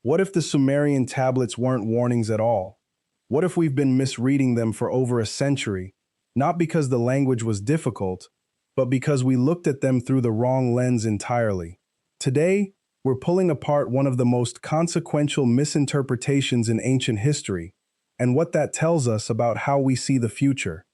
What if the Sumerian tablets weren't warnings at all? What if we've been misreading them for over a century, not because the language was difficult, but because we looked at them through the wrong lens entirely? Today, we're pulling apart one of the most consequential misinterpretations in ancient history, and what that tells us about how we see the future.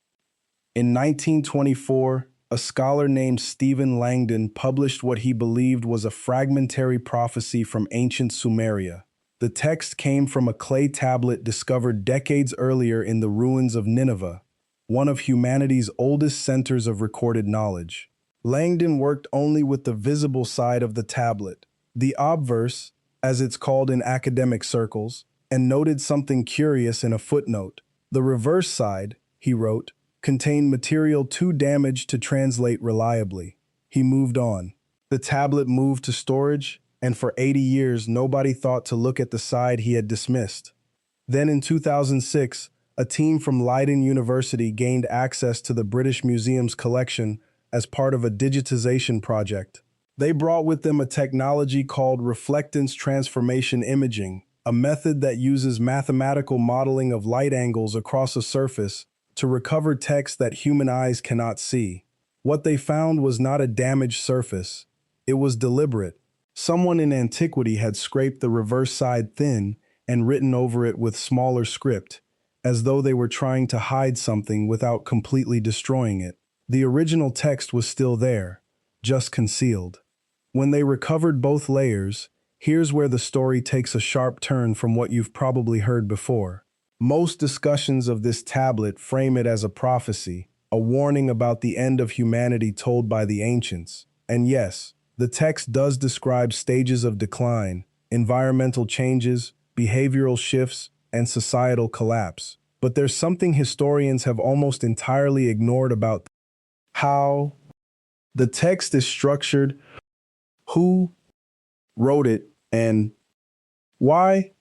In 1924, a scholar named Stephen Langdon published what he believed was a fragmentary prophecy from ancient Sumeria. The text came from a clay tablet discovered decades earlier in the ruins of Nineveh, one of humanity's oldest centers of recorded knowledge. Langdon worked only with the visible side of the tablet, the obverse, as it's called in academic circles, and noted something curious in a footnote. The reverse side, he wrote, contained material too damaged to translate reliably. He moved on. The tablet moved to storage, and for 80 years nobody thought to look at the side he had dismissed. Then in 2006, a team from Leiden University gained access to the British Museum's collection as part of a digitization project. They brought with them a technology called reflectance transformation imaging, a method that uses mathematical modeling of light angles across a surface to recover text that human eyes cannot see. What they found was not a damaged surface. It was deliberate. Someone in antiquity had scraped the reverse side thin and written over it with smaller script, as though they were trying to hide something without completely destroying it. The original text was still there, just concealed. When they recovered both layers, here's where the story takes a sharp turn from what you've probably heard before. Most discussions of this tablet frame it as a prophecy, a warning about the end of humanity told by the ancients. And yes, the text does describe stages of decline, environmental changes, behavioral shifts, and societal collapse. But there's something historians have almost entirely ignored about how the text is structured, who wrote it, and why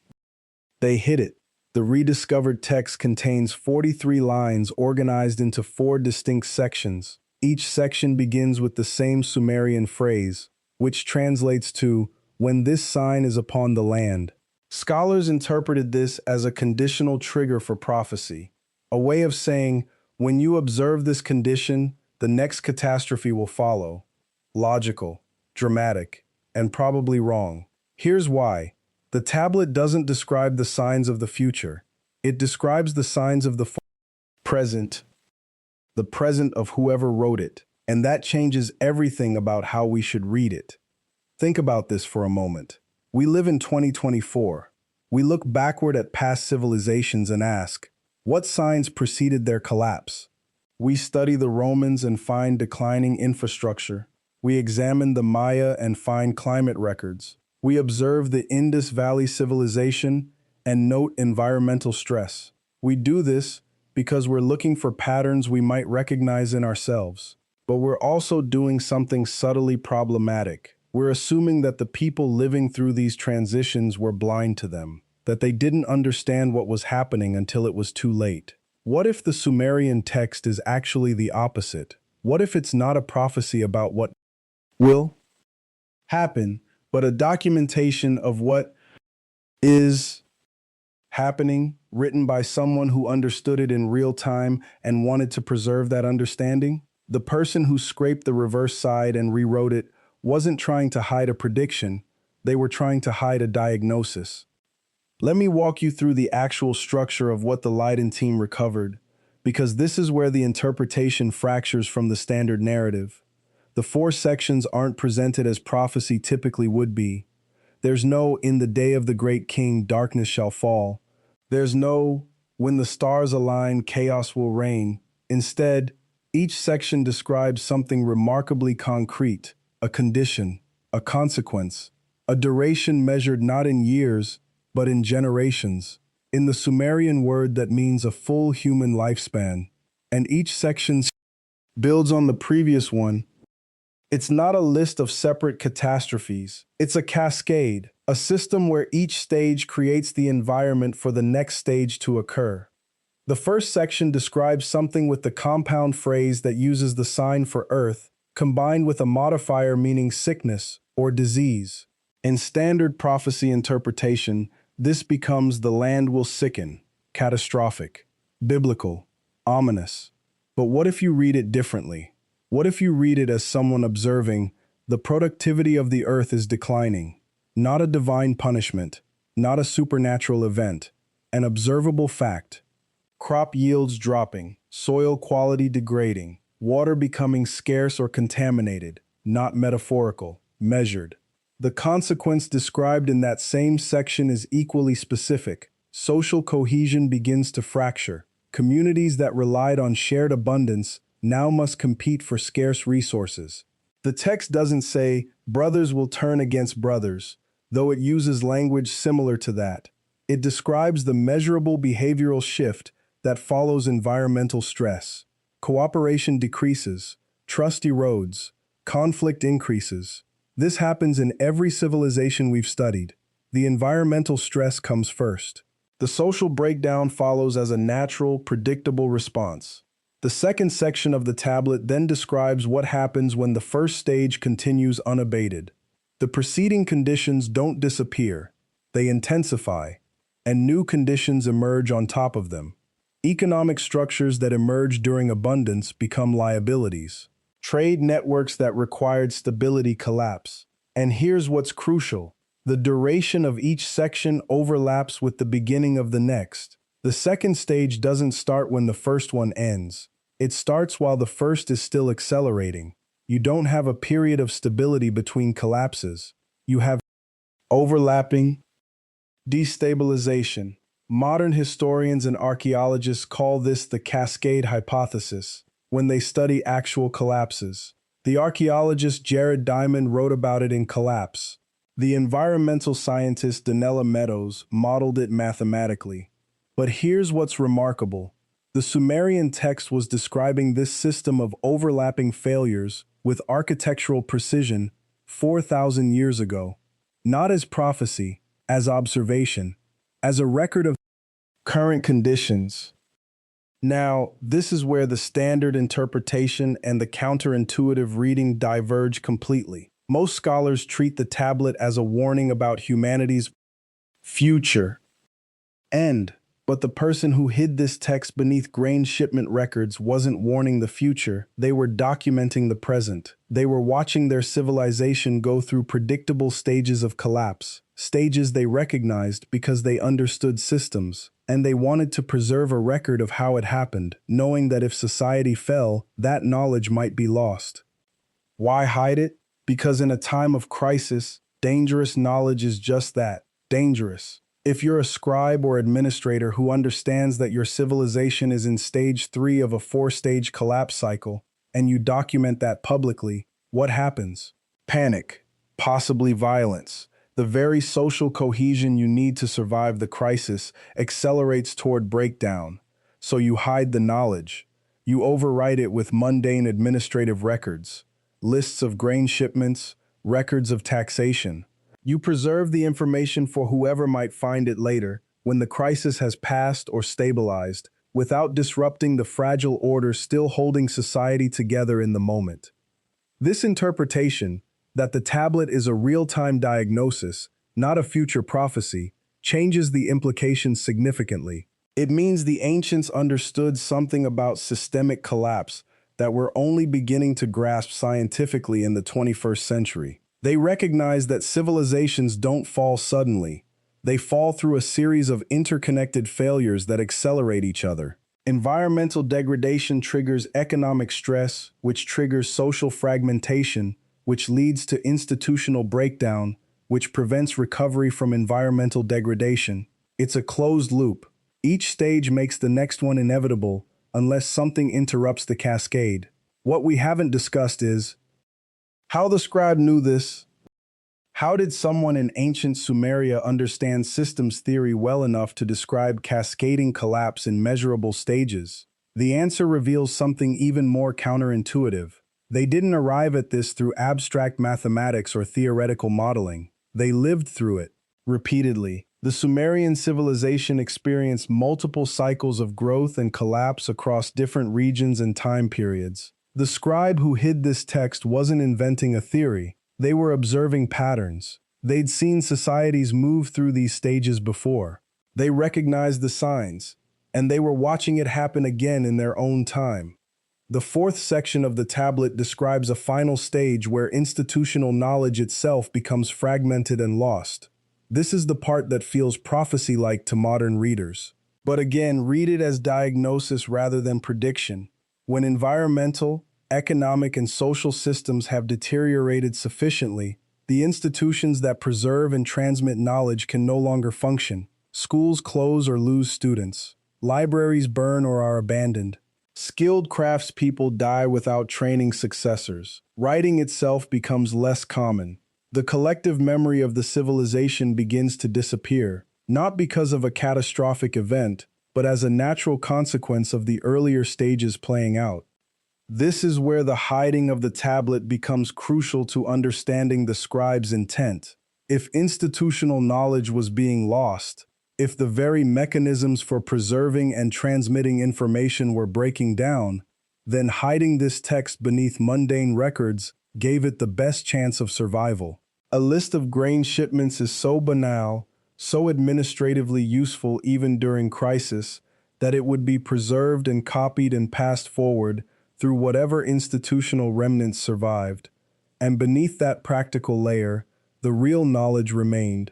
they hid it. The rediscovered text contains 43 lines organized into 4 distinct sections. Each section begins with the same Sumerian phrase, which translates to, "When this sign is upon the land." Scholars interpreted this as a conditional trigger for prophecy, a way of saying, when you observe this condition, the next catastrophe will follow. Logical, dramatic, and probably wrong. Here's why. The tablet doesn't describe the signs of the future. It describes the signs of the present, the present of whoever wrote it, and that changes everything about how we should read it. Think about this for a moment. We live in 2024. We look backward at past civilizations and ask, what signs preceded their collapse? We study the Romans and find declining infrastructure. We examine the Maya and find climate records. We observe the Indus Valley civilization and note environmental stress. We do this because we're looking for patterns we might recognize in ourselves. But we're also doing something subtly problematic. We're assuming that the people living through these transitions were blind to them, that they didn't understand what was happening until it was too late. What if the Sumerian text is actually the opposite? What if it's not a prophecy about what will happen, but a documentation of what is happening, written by someone who understood it in real time and wanted to preserve that understanding? The person who scraped the reverse side and rewrote it wasn't trying to hide a prediction, they were trying to hide a diagnosis. Let me walk you through the actual structure of what the Leiden team recovered, because this is where the interpretation fractures from the standard narrative. The 4 sections aren't presented as prophecy typically would be. There's no, "In the day of the great king, darkness shall fall." There's no, "When the stars align, chaos will reign." Instead, each section describes something remarkably concrete, a condition, a consequence, a duration measured not in years, but in generations. In the Sumerian word that means a full human lifespan. And each section builds on the previous one. It's not a list of separate catastrophes. It's a cascade, a system where each stage creates the environment for the next stage to occur. The first section describes something with the compound phrase that uses the sign for earth, combined with a modifier meaning sickness or disease. In standard prophecy interpretation, this becomes the land will sicken, catastrophic, biblical, ominous. But what if you read it differently? What if you read it as someone observing, the productivity of the earth is declining, not a divine punishment, not a supernatural event, an observable fact. Crop yields dropping, soil quality degrading, water becoming scarce or contaminated, not metaphorical, measured. The consequence described in that same section is equally specific. Social cohesion begins to fracture. Communities that relied on shared abundance now must compete for scarce resources. The text doesn't say, brothers will turn against brothers, though it uses language similar to that. It describes the measurable behavioral shift that follows environmental stress. Cooperation decreases, trust erodes, conflict increases. This happens in every civilization we've studied. The environmental stress comes first. The social breakdown follows as a natural, predictable response. The second section of the tablet then describes what happens when the first stage continues unabated. The preceding conditions don't disappear, they intensify, and new conditions emerge on top of them. Economic structures that emerge during abundance become liabilities. Trade networks that required stability collapse. And here's what's crucial. The duration of each section overlaps with the beginning of the next. The second stage doesn't start when the first one ends. It starts while the first is still accelerating. You don't have a period of stability between collapses. You have overlapping, destabilization. Modern historians and archaeologists call this the cascade hypothesis when they study actual collapses. The archaeologist Jared Diamond wrote about it in Collapse. The environmental scientist Donella Meadows modeled it mathematically. But here's what's remarkable. The Sumerian text was describing this system of overlapping failures with architectural precision 4,000 years ago, not as prophecy, as observation, as a record of current conditions. Now, this is where the standard interpretation and the counterintuitive reading diverge completely. Most scholars treat the tablet as a warning about humanity's future end, but the person who hid this text beneath grain shipment records wasn't warning the future, they were documenting the present. They were watching their civilization go through predictable stages of collapse, stages they recognized because they understood systems, and they wanted to preserve a record of how it happened, knowing that if society fell, that knowledge might be lost. Why hide it? Because in a time of crisis, dangerous knowledge is just that, dangerous. If you're a scribe or administrator who understands that your civilization is in stage 3 of a 4-stage collapse cycle, and you document that publicly, what happens? Panic, possibly violence. The very social cohesion you need to survive the crisis accelerates toward breakdown. So you hide the knowledge. You overwrite it with mundane administrative records, lists of grain shipments, records of taxation. You preserve the information for whoever might find it later, when the crisis has passed or stabilized, without disrupting the fragile order still holding society together in the moment. This interpretation, that the tablet is a real-time diagnosis, not a future prophecy, changes the implications significantly. It means the ancients understood something about systemic collapse that we're only beginning to grasp scientifically in the 21st century. They recognize that civilizations don't fall suddenly. They fall through a series of interconnected failures that accelerate each other. Environmental degradation triggers economic stress, which triggers social fragmentation, which leads to institutional breakdown, which prevents recovery from environmental degradation. It's a closed loop. Each stage makes the next one inevitable unless something interrupts the cascade. What we haven't discussed is how the scribe knew this. How did someone in ancient Sumeria understand systems theory well enough to describe cascading collapse in measurable stages? The answer reveals something even more counterintuitive. They didn't arrive at this through abstract mathematics or theoretical modeling. They lived through it, repeatedly. The Sumerian civilization experienced multiple cycles of growth and collapse across different regions and time periods. The scribe who hid this text wasn't inventing a theory. They were observing patterns. They'd seen societies move through these stages before. They recognized the signs, and they were watching it happen again in their own time. The fourth section of the tablet describes a final stage where institutional knowledge itself becomes fragmented and lost. This is the part that feels prophecy-like to modern readers. But again, read it as diagnosis rather than prediction. When environmental, economic, and social systems have deteriorated sufficiently, the institutions that preserve and transmit knowledge can no longer function. Schools close or lose students. Libraries burn or are abandoned. Skilled craftspeople die without training successors. Writing itself becomes less common. The collective memory of the civilization begins to disappear, not because of a catastrophic event, but as a natural consequence of the earlier stages playing out. This is where the hiding of the tablet becomes crucial to understanding the scribe's intent. If institutional knowledge was being lost, if the very mechanisms for preserving and transmitting information were breaking down, then hiding this text beneath mundane records gave it the best chance of survival. A list of grain shipments is so banal, so administratively useful even during crisis, that it would be preserved and copied and passed forward through whatever institutional remnants survived. And beneath that practical layer, the real knowledge remained,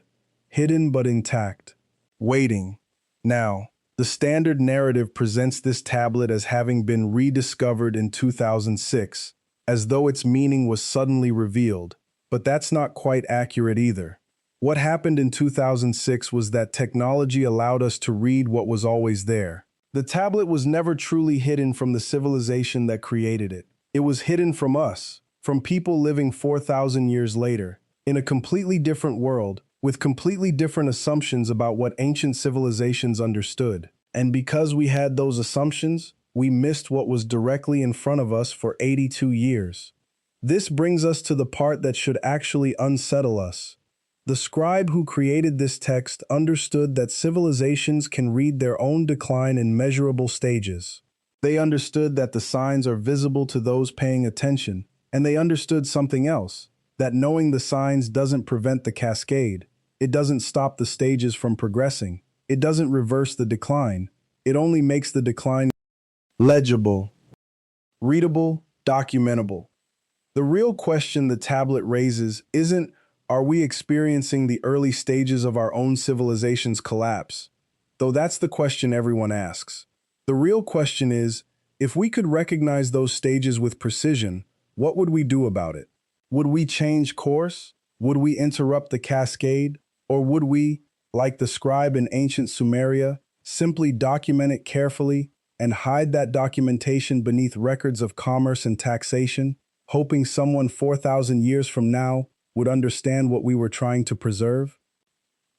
hidden but intact. Waiting. Now, the standard narrative presents this tablet as having been rediscovered in 2006, as though its meaning was suddenly revealed, but that's not quite accurate either. What happened in 2006 was that technology allowed us to read what was always there. The tablet was never truly hidden from the civilization that created it. It was hidden from us, from people living 4,000 years later, in a completely different world, with completely different assumptions about what ancient civilizations understood. And because we had those assumptions, we missed what was directly in front of us for 82 years. This brings us to the part that should actually unsettle us. The scribe who created this text understood that civilizations can read their own decline in measurable stages. They understood that the signs are visible to those paying attention, and they understood something else, that knowing the signs doesn't prevent the cascade. It doesn't stop the stages from progressing. It doesn't reverse the decline. It only makes the decline legible, readable, documentable. The real question the tablet raises isn't, are we experiencing the early stages of our own civilization's collapse? Though that's the question everyone asks. The real question is, if we could recognize those stages with precision, what would we do about it? Would we change course? Would we interrupt the cascade? Or would we, like the scribe in ancient Sumeria, simply document it carefully and hide that documentation beneath records of commerce and taxation, hoping someone 4,000 years from now would understand what we were trying to preserve?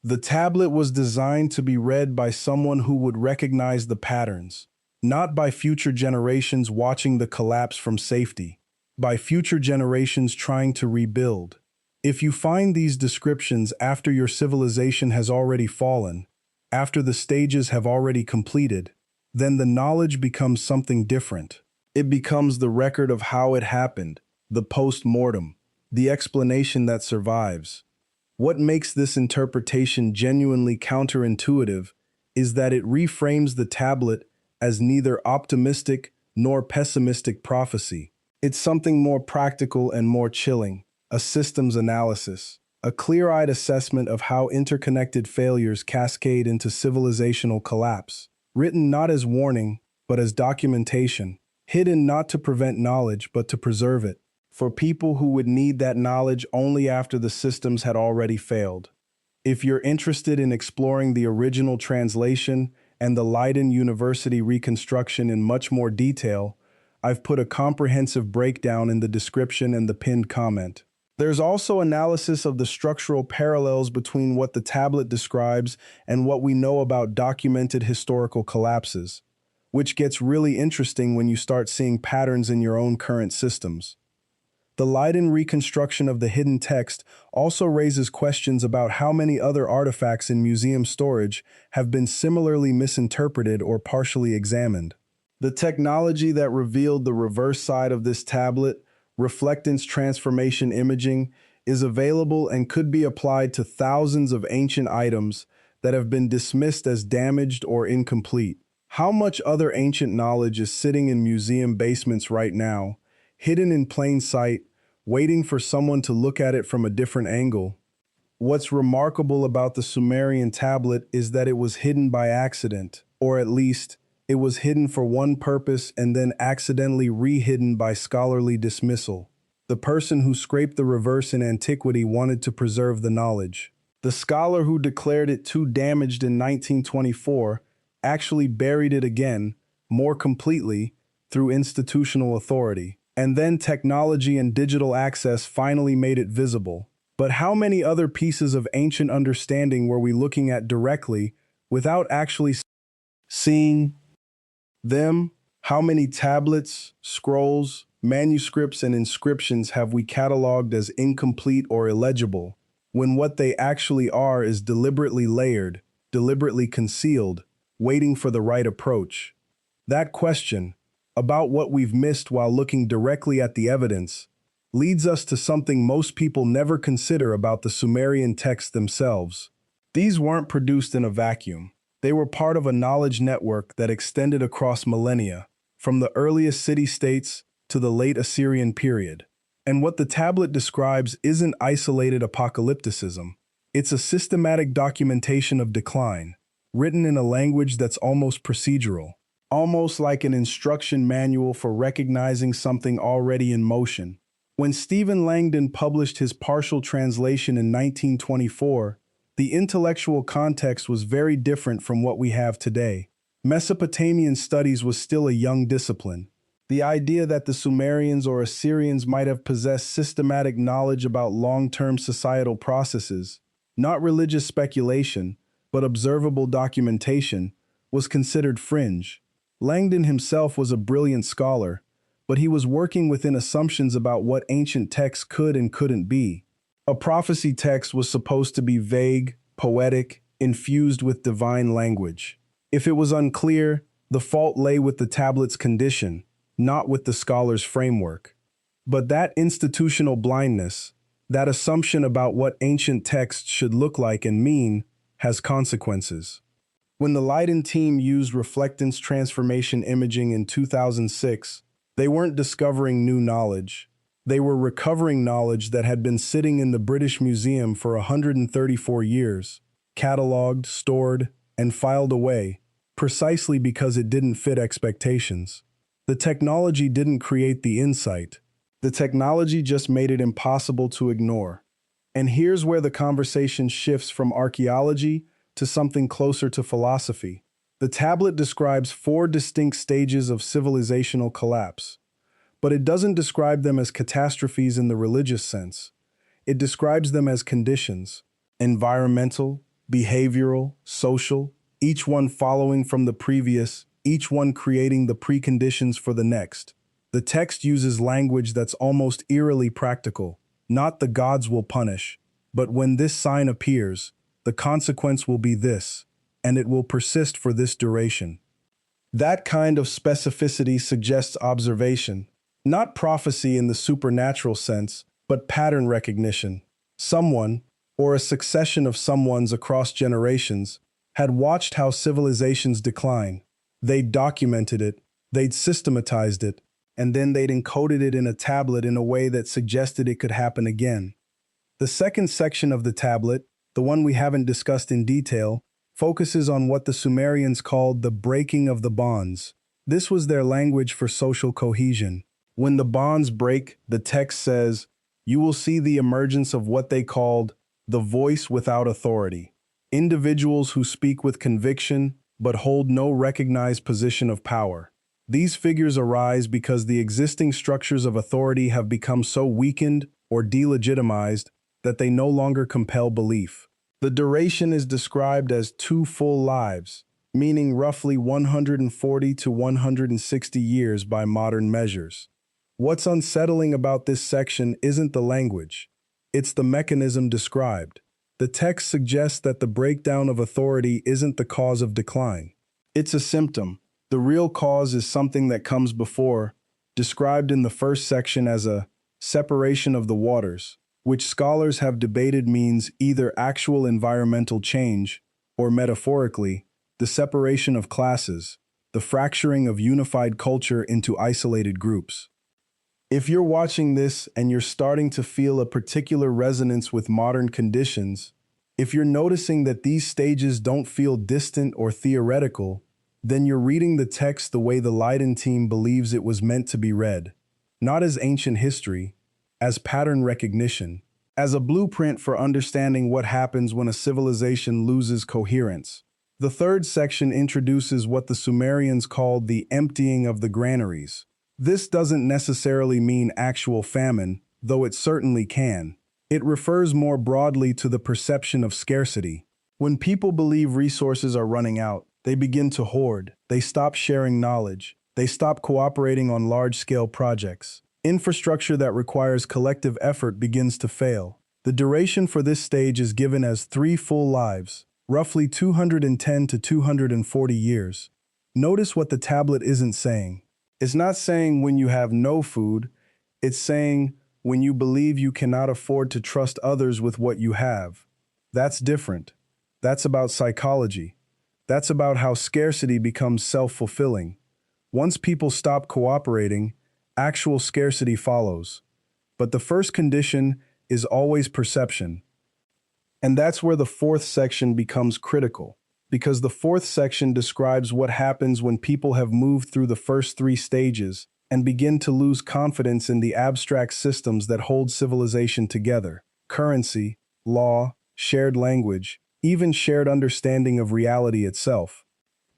The tablet was designed to be read by someone who would recognize the patterns, not by future generations watching the collapse from safety, by future generations trying to rebuild. If you find these descriptions after your civilization has already fallen, after the stages have already completed, then the knowledge becomes something different. It becomes the record of how it happened, the post-mortem, the explanation that survives. What makes this interpretation genuinely counterintuitive is that it reframes the tablet as neither optimistic nor pessimistic prophecy. It's something more practical and more chilling. A systems analysis, a clear-eyed assessment of how interconnected failures cascade into civilizational collapse, written not as warning, but as documentation, hidden not to prevent knowledge, but to preserve it, for people who would need that knowledge only after the systems had already failed. If you're interested in exploring the original translation and the Leiden University reconstruction in much more detail, I've put a comprehensive breakdown in the description and the pinned comment. There's also analysis of the structural parallels between what the tablet describes and what we know about documented historical collapses, which gets really interesting when you start seeing patterns in your own current systems. The Leiden reconstruction of the hidden text also raises questions about how many other artifacts in museum storage have been similarly misinterpreted or partially examined. The technology that revealed the reverse side of this tablet, reflectance transformation imaging, is available and could be applied to thousands of ancient items that have been dismissed as damaged or incomplete. How much other ancient knowledge is sitting in museum basements right now, hidden in plain sight, waiting for someone to look at it from a different angle? What's remarkable about the Sumerian tablet is that it was hidden by accident, or at least, it was hidden for one purpose and then accidentally re-hidden by scholarly dismissal. The person who scraped the reverse in antiquity wanted to preserve the knowledge. The scholar who declared it too damaged in 1924 actually buried it again, more completely, through institutional authority. And then technology and digital access finally made it visible. But how many other pieces of ancient understanding were we looking at directly without actually seeing them? How many tablets, scrolls, manuscripts, and inscriptions have we cataloged as incomplete or illegible, when what they actually are is deliberately layered, deliberately concealed, waiting for the right approach? That question, about what we've missed while looking directly at the evidence, leads us to something most people never consider about the Sumerian texts themselves. These weren't produced in a vacuum. They were part of a knowledge network that extended across millennia, from the earliest city-states to the late Assyrian period. And what the tablet describes isn't isolated apocalypticism. It's a systematic documentation of decline, written in a language that's almost procedural, almost like an instruction manual for recognizing something already in motion. When Stephen Langdon published his partial translation in 1924, the intellectual context was very different from what we have today. Mesopotamian studies was still a young discipline. The idea that the Sumerians or Assyrians might have possessed systematic knowledge about long-term societal processes, not religious speculation, but observable documentation, was considered fringe. Langdon himself was a brilliant scholar, but he was working within assumptions about what ancient texts could and couldn't be. A prophecy text was supposed to be vague, poetic, infused with divine language. If it was unclear, the fault lay with the tablet's condition, not with the scholar's framework. But that institutional blindness, that assumption about what ancient texts should look like and mean, has consequences. When the Leiden team used reflectance transformation imaging in 2006, they weren't discovering new knowledge. They were recovering knowledge that had been sitting in the British Museum for 134 years, catalogued, stored, and filed away, precisely because it didn't fit expectations. The technology didn't create the insight. The technology just made it impossible to ignore. And here's where the conversation shifts from archaeology to something closer to philosophy. The tablet describes 4 distinct stages of civilizational collapse. But it doesn't describe them as catastrophes in the religious sense. It describes them as conditions: environmental, behavioral, social, each one following from the previous, each one creating the preconditions for the next. The text uses language that's almost eerily practical. Not the gods will punish, but when this sign appears, the consequence will be this, and it will persist for this duration. That kind of specificity suggests observation. Not prophecy in the supernatural sense, but pattern recognition. Someone, or a succession of someones across generations, had watched how civilizations decline. They'd documented it, they'd systematized it, and then they'd encoded it in a tablet in a way that suggested it could happen again. The second section of the tablet, the one we haven't discussed in detail, focuses on what the Sumerians called the breaking of the bonds. This was their language for social cohesion. When the bonds break, the text says, you will see the emergence of what they called the voice without authority. Individuals who speak with conviction but hold no recognized position of power. These figures arise because the existing structures of authority have become so weakened or delegitimized that they no longer compel belief. The duration is described as 2 full lives, meaning roughly 140 to 160 years by modern measures. What's unsettling about this section isn't the language, it's the mechanism described. The text suggests that the breakdown of authority isn't the cause of decline. It's a symptom. The real cause is something that comes before, described in the first section as a separation of the waters. which scholars have debated means either actual environmental change or, metaphorically, the separation of classes, the fracturing of unified culture into isolated groups. If you're watching this and you're starting to feel a particular resonance with modern conditions, if you're noticing that these stages don't feel distant or theoretical, then you're reading the text the way the Leiden team believes it was meant to be read, not as ancient history, as pattern recognition, as a blueprint for understanding what happens when a civilization loses coherence. The third section introduces what the Sumerians called the emptying of the granaries. This doesn't necessarily mean actual famine, though it certainly can. It refers more broadly to the perception of scarcity. When people believe resources are running out, they begin to hoard, they stop sharing knowledge, they stop cooperating on large-scale projects. Infrastructure that requires collective effort begins to fail. The duration for this stage is given as 3 full lives, roughly 210 to 240 years. Notice what the tablet isn't saying. It's not saying when you have no food, it's saying when you believe you cannot afford to trust others with what you have. That's different. That's about psychology. That's about how scarcity becomes self-fulfilling. Once people stop cooperating, actual scarcity follows. But the first condition is always perception. And that's where the fourth section becomes critical, because the fourth section describes what happens when people have moved through the first 3 stages and begin to lose confidence in the abstract systems that hold civilization together: currency, law, shared language, even shared understanding of reality itself.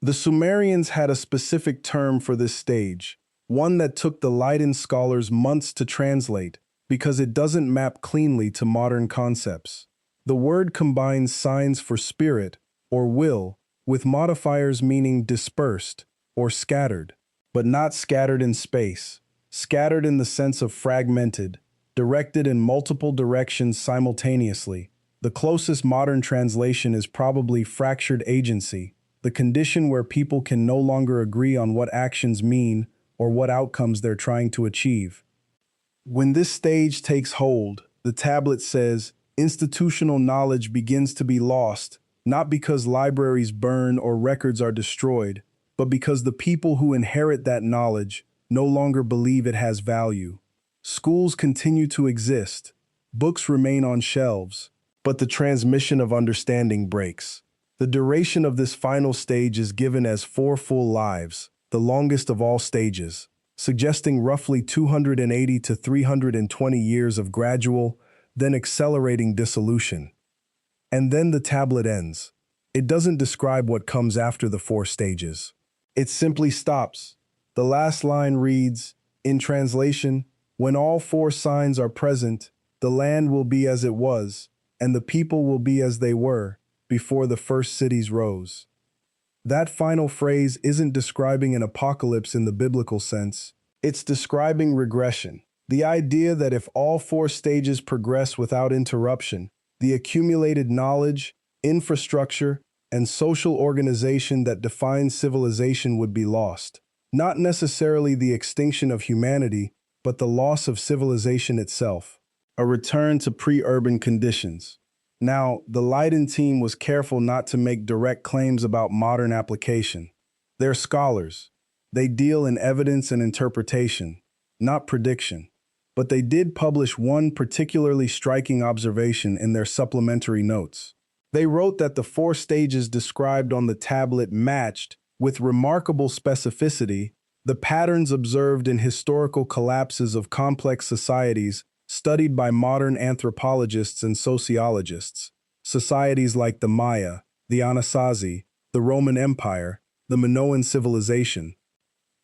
The Sumerians had a specific term for this stage, one that took the Leiden scholars months to translate because it doesn't map cleanly to modern concepts. The word combines signs for spirit or will with modifiers meaning dispersed or scattered, but not scattered in space, scattered in the sense of fragmented, directed in multiple directions simultaneously. The closest modern translation is probably fractured agency, the condition where people can no longer agree on what actions mean or what outcomes they're trying to achieve. When this stage takes hold, the tablet says, institutional knowledge begins to be lost, not because libraries burn or records are destroyed, but because the people who inherit that knowledge no longer believe it has value. Schools continue to exist, books remain on shelves, but the transmission of understanding breaks. The duration of this final stage is given as 4 full lives, the longest of all stages, suggesting roughly 280 to 320 years of gradual, then accelerating dissolution. And then the tablet ends. It doesn't describe what comes after the 4 stages. It simply stops. The last line reads, in translation, when all 4 signs are present, the land will be as it was, and the people will be as they were before the first cities rose. That final phrase isn't describing an apocalypse in the biblical sense. It's describing regression. The idea that if all 4 stages progress without interruption, the accumulated knowledge, infrastructure, and social organization that defines civilization would be lost. Not necessarily the extinction of humanity, but the loss of civilization itself. A return to pre-urban conditions. Now, the Leiden team was careful not to make direct claims about modern application. They're scholars. They deal in evidence and interpretation, not prediction. But they did publish one particularly striking observation in their supplementary notes. They wrote that the 4 stages described on the tablet matched, with remarkable specificity, the patterns observed in historical collapses of complex societies studied by modern anthropologists and sociologists. Societies like the Maya, the Anasazi, the Roman Empire, the Minoan civilization.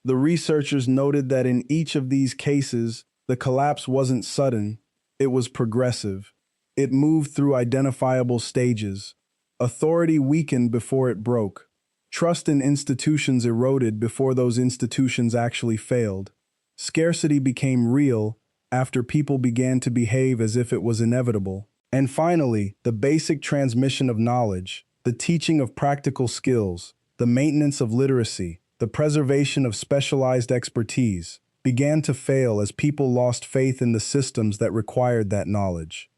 The researchers noted that in each of these cases, the collapse wasn't sudden, it was progressive. It moved through identifiable stages. Authority weakened before it broke. Trust in institutions eroded before those institutions actually failed. Scarcity became real after people began to behave as if it was inevitable. And finally, the basic transmission of knowledge, the teaching of practical skills, the maintenance of literacy, the preservation of specialized expertise, began to fail as people lost faith in the systems that required that knowledge.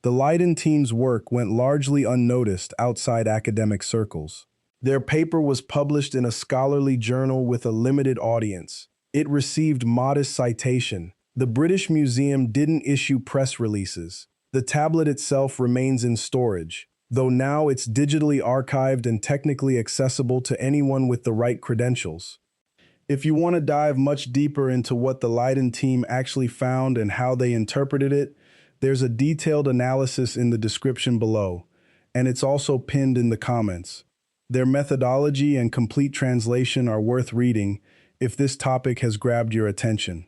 The Leiden team's work went largely unnoticed outside academic circles. Their paper was published in a scholarly journal with a limited audience. It received modest citation. The British Museum didn't issue press releases. The tablet itself remains in storage, though now it's digitally archived and technically accessible to anyone with the right credentials. If you want to dive much deeper into what the Leiden team actually found and how they interpreted it, there's a detailed analysis in the description below, and it's also pinned in the comments. Their methodology and complete translation are worth reading if this topic has grabbed your attention.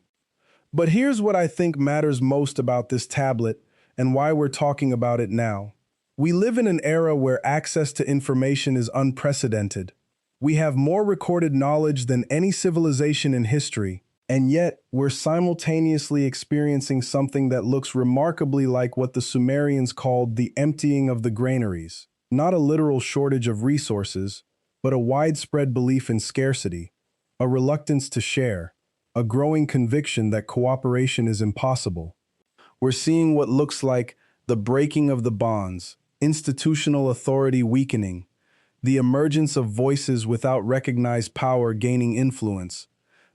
But here's what I think matters most about this tablet and why we're talking about it now. We live in an era where access to information is unprecedented. We have more recorded knowledge than any civilization in history, and yet we're simultaneously experiencing something that looks remarkably like what the Sumerians called the emptying of the granaries. Not a literal shortage of resources, but a widespread belief in scarcity, a reluctance to share, a growing conviction that cooperation is impossible. We're seeing what looks like the breaking of the bonds, institutional authority weakening, the emergence of voices without recognized power gaining influence,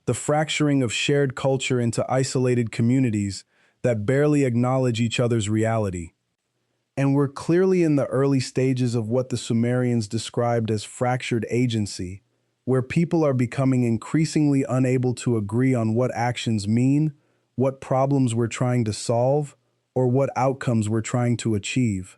the fracturing of shared culture into isolated communities that barely acknowledge each other's reality. And we're clearly in the early stages of what the Sumerians described as fractured agency, where people are becoming increasingly unable to agree on what actions mean, what problems we're trying to solve, or what outcomes we're trying to achieve.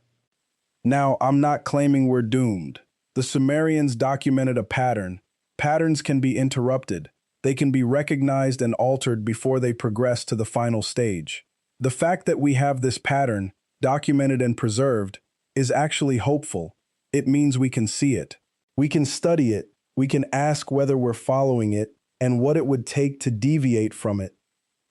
Now, I'm not claiming we're doomed. The Sumerians documented a pattern. Patterns can be interrupted. They can be recognized and altered before they progress to the final stage. The fact that we have this pattern, documented and preserved, is actually hopeful. It means we can see it. We can study it. We can ask whether we're following it and what it would take to deviate from it.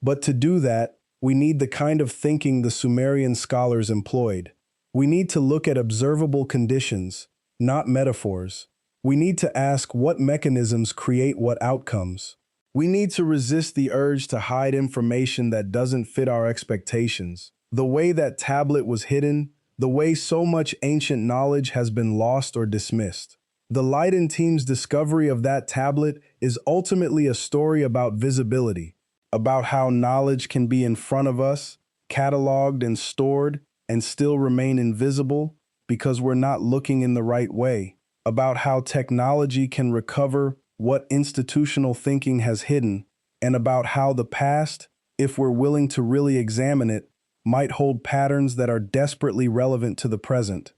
But to do that, we need the kind of thinking the Sumerian scholars employed. We need to look at observable conditions, not metaphors. We need to ask what mechanisms create what outcomes. We need to resist the urge to hide information that doesn't fit our expectations. The way that tablet was hidden, the way so much ancient knowledge has been lost or dismissed. The Leiden team's discovery of that tablet is ultimately a story about visibility, about how knowledge can be in front of us, cataloged and stored, and still remain invisible because we're not looking in the right way, about how technology can recover what institutional thinking has hidden, and about how the past, if we're willing to really examine it, might hold patterns that are desperately relevant to the present.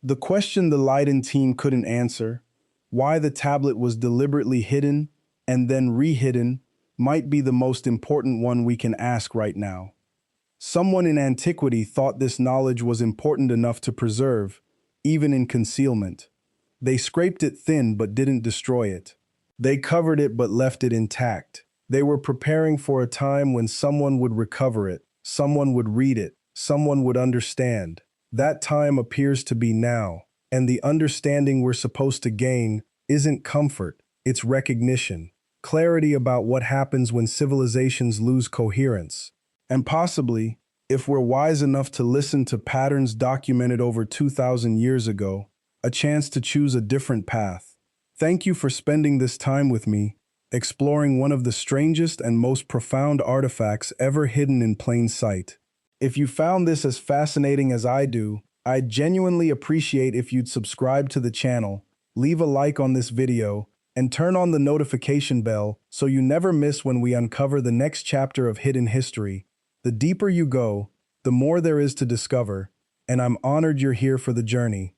The question the Leiden team couldn't answer, why the tablet was deliberately hidden and then re-hidden, might be the most important one we can ask right now. Someone in antiquity thought this knowledge was important enough to preserve, even in concealment. They scraped it thin but didn't destroy it. They covered it but left it intact. They were preparing for a time when someone would recover it, someone would read it, someone would understand. That time appears to be now, and the understanding we're supposed to gain isn't comfort, it's recognition, clarity about what happens when civilizations lose coherence. And possibly, if we're wise enough to listen to patterns documented over 2,000 years ago, a chance to choose a different path. Thank you for spending this time with me, exploring one of the strangest and most profound artifacts ever hidden in plain sight. If you found this as fascinating as I do, I'd genuinely appreciate if you'd subscribe to the channel, leave a like on this video, and turn on the notification bell so you never miss when we uncover the next chapter of hidden history. The deeper you go, the more there is to discover, and I'm honored you're here for the journey.